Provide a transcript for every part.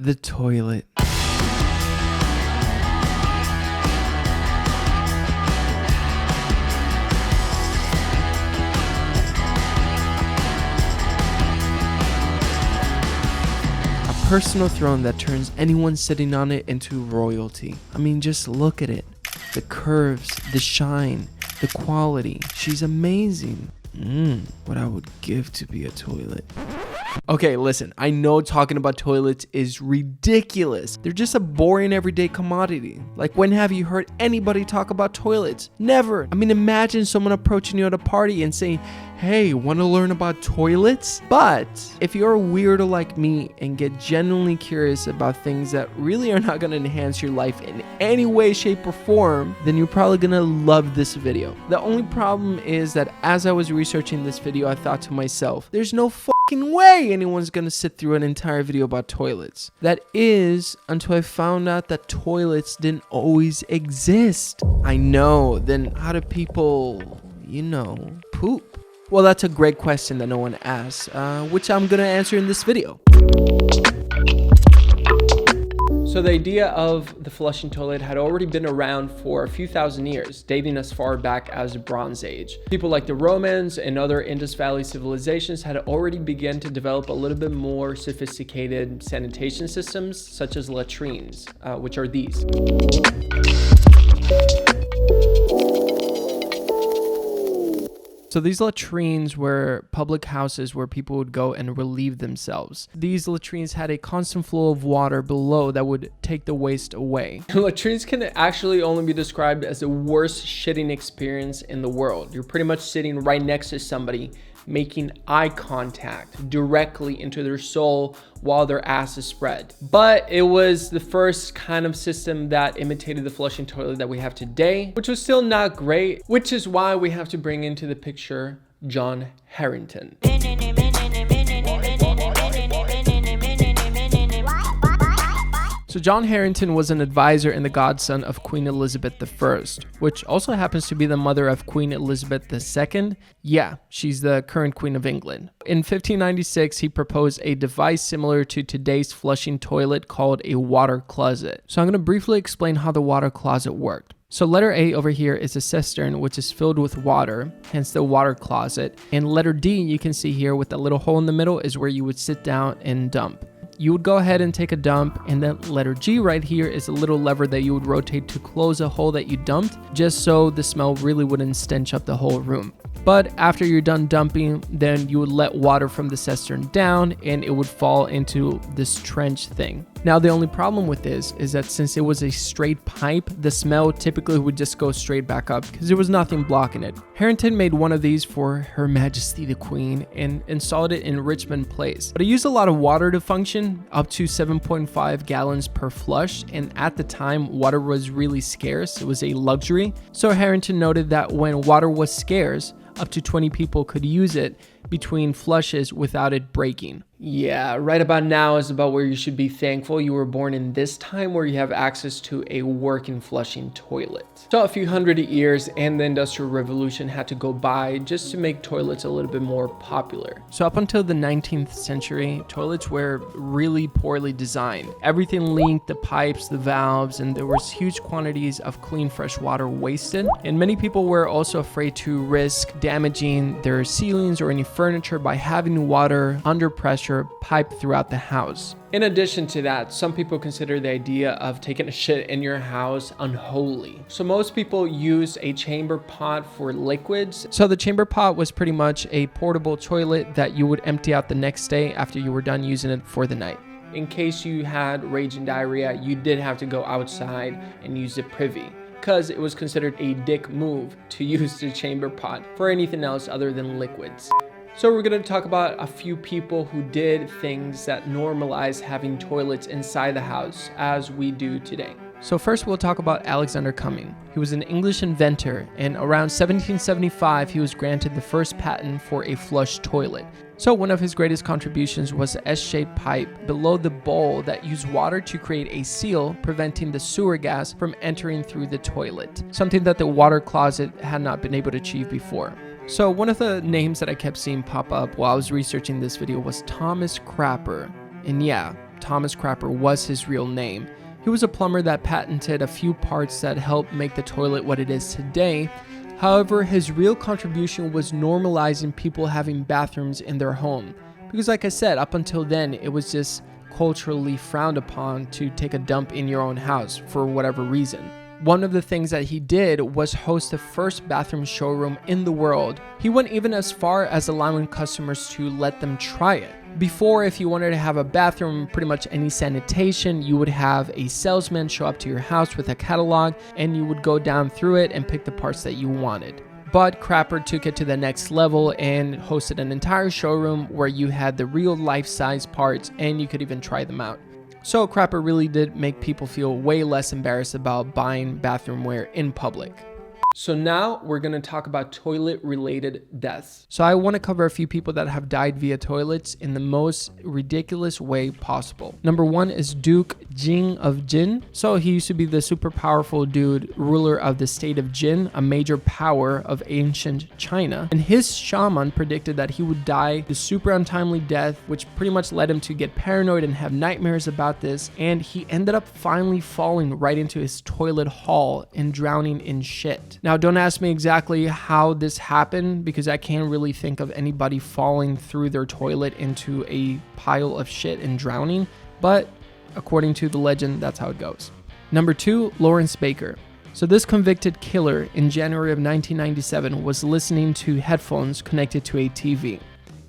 the toilet. Personal throne that turns anyone sitting on it into royalty. I mean, just look at it. The curves, the shine, the quality. She's amazing. What I would give to be a toilet. Okay, listen, I know talking about toilets is ridiculous. They're just a boring everyday commodity. Like, when have you heard anybody talk about toilets? Never. I mean, imagine someone approaching you at a party and saying, hey, want to learn about toilets? But if you're a weirdo like me and get genuinely curious about things that really are not going to enhance your life in any way, shape, or form, then you're probably going to love this video. The only problem is that as I was researching this video, I thought to myself, there's no fucking way anyone's going to sit through an entire video about toilets. That is, until I found out that toilets didn't always exist. I know, then how do people, poop? Well, that's a great question that no one asks, which I'm going to answer in this video. So the idea of the flushing toilet had already been around for a few thousand years, dating as far back as the Bronze Age. People like the Romans and other Indus Valley civilizations had already begun to develop a little bit more sophisticated sanitation systems, such as latrines, which are these. So these latrines were public houses where people would go and relieve themselves. These latrines had a constant flow of water below that would take the waste away. Latrines can actually only be described as the worst shitting experience in the world. You're pretty much sitting right next to somebody, making eye contact directly into their soul while their ass is spread. But it was the first kind of system that imitated the flushing toilet that we have today, which was still not great, which is why we have to bring into the picture John Harrington. So John Harrington was an advisor and the godson of Queen Elizabeth I, which also happens to be the mother of Queen Elizabeth II. Yeah, she's the current Queen of England. In 1596, he proposed a device similar to today's flushing toilet called a water closet. So I'm going to briefly explain how the water closet worked. So letter A over here is a cistern, which is filled with water, hence the water closet. And letter D, you can see here with that little hole in the middle, is where you would sit down and dump. You would go ahead and take a dump, and then letter G right here is a little lever that you would rotate to close a hole that you dumped, just so the smell really wouldn't stench up the whole room. But after you're done dumping, then you would let water from the cistern down and it would fall into this trench thing. Now, the only problem with this is that since it was a straight pipe, the smell typically would just go straight back up because there was nothing blocking it. Harrington made one of these for Her Majesty the Queen and installed it in Richmond Place. But it used a lot of water to function, up to 7.5 gallons per flush, and at the time, water was really scarce. It was a luxury. So Harrington noted that when water was scarce, up to 20 people could use it between flushes without it breaking. Yeah, right about now is about where you should be thankful you were born in this time where you have access to a working flushing toilet. So a few hundred years and the Industrial Revolution had to go by just to make toilets a little bit more popular. So up until the 19th century, toilets were really poorly designed. Everything leaked, the pipes, the valves, and there was huge quantities of clean fresh water wasted. And many people were also afraid to risk damaging their ceilings or any furniture by having water under pressure piped throughout the house. In addition to that, some people consider the idea of taking a shit in your house unholy. So most people use a chamber pot for liquids. So the chamber pot was pretty much a portable toilet that you would empty out the next day after you were done using it for the night. In case you had raging diarrhea, you did have to go outside and use the privy, because it was considered a dick move to use the chamber pot for anything else other than liquids. So we're going to talk about a few people who did things that normalize having toilets inside the house as we do today. So first we'll talk about Alexander Cumming. He was an English inventor, and around 1775 he was granted the first patent for a flush toilet. So one of his greatest contributions was the S-shaped pipe below the bowl that used water to create a seal, preventing the sewer gas from entering through the toilet, something that the water closet had not been able to achieve before. So one of the names that I kept seeing pop up while I was researching this video was Thomas Crapper. And yeah, Thomas Crapper was his real name. He was a plumber that patented a few parts that helped make the toilet what it is today. However, his real contribution was normalizing people having bathrooms in their home. Because like I said, up until then, it was just culturally frowned upon to take a dump in your own house for whatever reason. One of the things that he did was host the first bathroom showroom in the world. He went even as far as allowing customers to let them try it. Before, if you wanted to have a bathroom, pretty much any sanitation, you would have a salesman show up to your house with a catalog and you would go down through it and pick the parts that you wanted. But Crapper took it to the next level and hosted an entire showroom where you had the real life-size parts and you could even try them out. So Crapper really did make people feel way less embarrassed about buying bathroom wear in public. So now we're going to talk about toilet-related deaths. So I want to cover a few people that have died via toilets in the most ridiculous way possible. Number one is Duke Jing of Jin. So he used to be the super powerful dude, ruler of the state of Jin, a major power of ancient China. And his shaman predicted that he would die the super untimely death, which pretty much led him to get paranoid and have nightmares about this. And he ended up finally falling right into his toilet hall and drowning in shit. Now, don't ask me exactly how this happened because I can't really think of anybody falling through their toilet into a pile of shit and drowning, but according to the legend, that's how it goes. Number two, Lawrence Baker. So this convicted killer in January of 1997 was listening to headphones connected to a TV.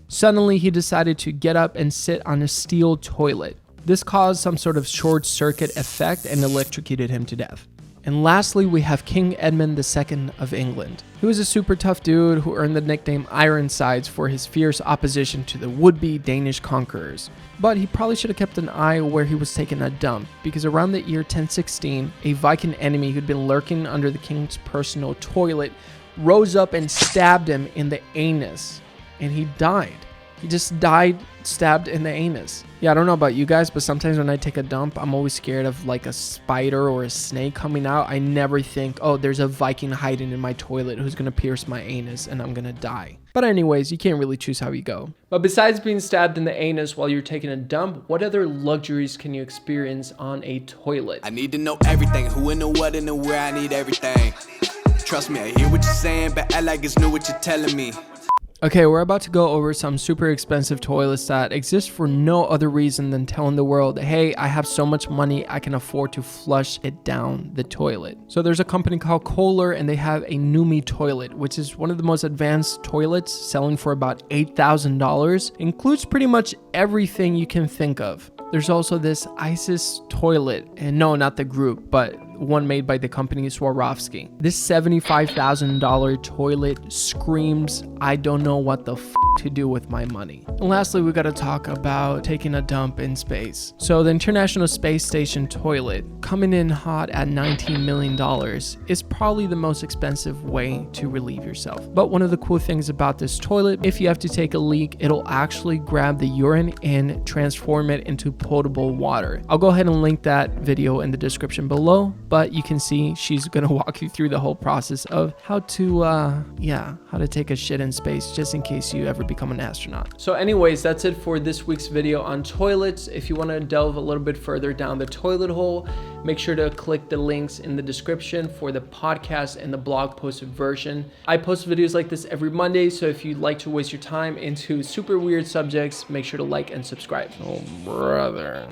Suddenly, he decided to get up and sit on a steel toilet. This caused some sort of short circuit effect and electrocuted him to death. And lastly, we have King Edmund II of England. He was a super tough dude who earned the nickname Ironsides for his fierce opposition to the would-be Danish conquerors. But he probably should have kept an eye where he was taking a dump, because around the year 1016, a Viking enemy who'd been lurking under the king's personal toilet rose up and stabbed him in the anus, and he died. He just died stabbed in the anus. Yeah, I don't know about you guys, but sometimes when I take a dump, I'm always scared of like a spider or a snake coming out. I never think, oh, there's a Viking hiding in my toilet who's gonna pierce my anus and I'm gonna die. But anyways, you can't really choose how you go. But besides being stabbed in the anus while you're taking a dump, what other luxuries can you experience on a toilet? I need to know everything, who and the what and the where, I need everything. Trust me, I hear what you're saying, but act like it's new what you're telling me. Okay, we're about to go over some super expensive toilets that exist for no other reason than telling the world, hey, I have so much money, I can afford to flush it down the toilet. So there's a company called Kohler and they have a Numi toilet, which is one of the most advanced toilets, selling for about $8,000. Includes pretty much everything you can think of. There's also this Isis toilet, and no, not the group, but one made by the company Swarovski. This $75,000 toilet screams, I don't know what the to do with my money. And lastly, we gotta talk about taking a dump in space. So the International Space Station toilet, coming in hot at $19 million, is probably the most expensive way to relieve yourself. But one of the cool things about this toilet, if you have to take a leak, it'll actually grab the urine and transform it into potable water. I'll go ahead and link that video in the description below, but you can see she's gonna walk you through the whole process of how to take a shit in space, just in case you ever become an astronaut. So anyways, that's it for this week's video on toilets. If you want to delve a little bit further down the toilet hole, make sure to click the links in the description for the podcast and the blog posted version. I post videos like this every Monday, so if you'd like to waste your time into super weird subjects, make sure to like and subscribe. Oh brother.